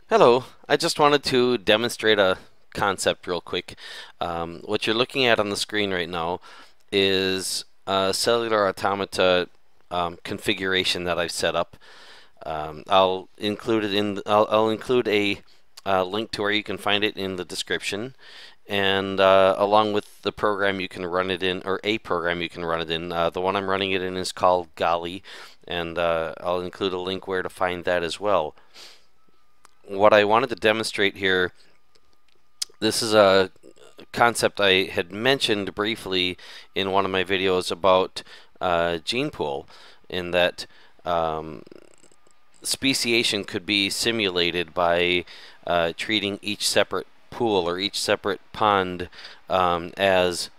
Hello, I just wanted to demonstrate a concept real quick. What you're looking at on the screen right now is a cellular automata configuration that I've set up. I'll include it in. I'll include a link to where you can find it in the description, and along with the program you can run it in, or a program you can run it in. The one I'm running it in is called Golly, and I'll include a link where to find that as well. What I wanted to demonstrate here, this is a concept I had mentioned briefly in one of my videos about GenePool, in that speciation could be simulated by treating each separate pool or each separate pond as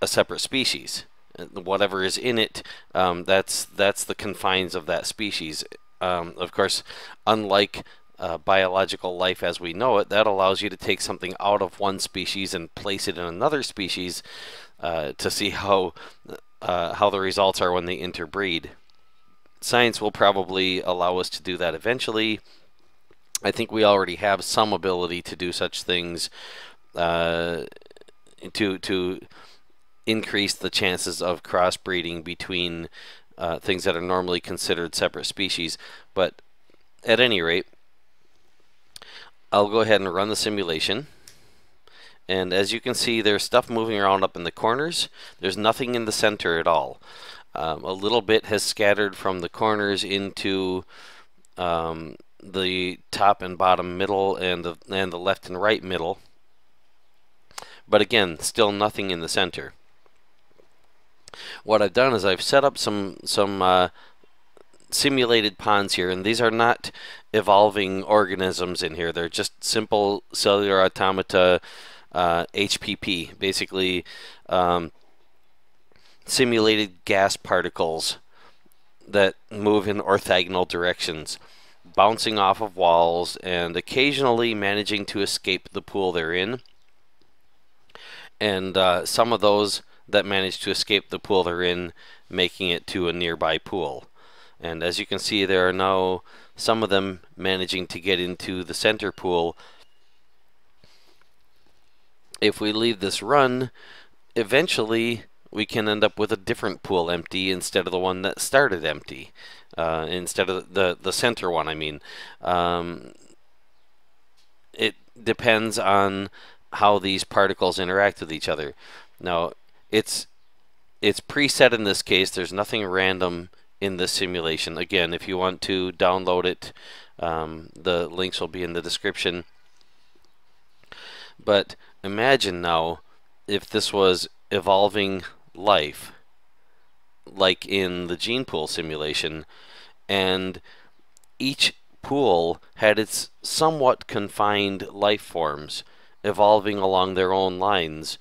a separate species. Whatever is in it, that's the confines of that species. Of course, unlike biological life as we know it, that allows you to take something out of one species and place it in another species to see how the results are when they interbreed. Science will probably allow us to do that eventually. I think we already have some ability to do such things to increase the chances of crossbreeding between things that are normally considered separate species. But at any rate, I'll go ahead and run the simulation. And as you can see, there's stuff moving around up in the corners. There's nothing in the center at all. A little bit has scattered from the corners into the top and bottom middle and the left and right middle. But again, still nothing in the center. What I've done is I've set up some simulated ponds here, and these are not evolving organisms in here. They're just simple cellular automata, HPP, basically simulated gas particles that move in orthogonal directions, bouncing off of walls and occasionally managing to escape the pool they're in. And some of those that manage to escape the pool they're in, making it to a nearby pool. And as you can see, there are now some of them managing to get into the center pool. If we leave this run, eventually we can end up with a different pool empty instead of the one that started empty. Instead of the center one, I mean. It depends on how these particles interact with each other. Now, it's preset in this case. There's nothing random in this simulation. Again, if you want to download it, the links will be in the description. But imagine now if this was evolving life, like in the GenePool simulation, and each pool had its somewhat confined life forms evolving along their own lines,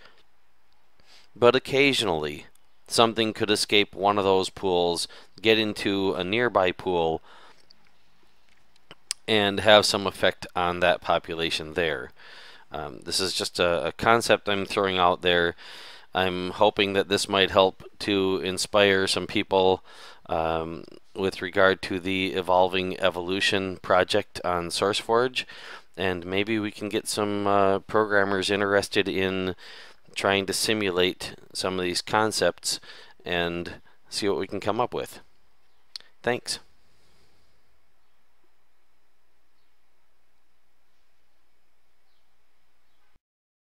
but occasionally something could escape one of those pools, get into a nearby pool, and have some effect on that population there. This is just a concept I'm throwing out there. I'm hoping that this might help to inspire some people with regard to the Evolving Evolution project on SourceForge, and maybe we can get some programmers interested in trying to simulate some of these concepts and see what we can come up with. Thanks.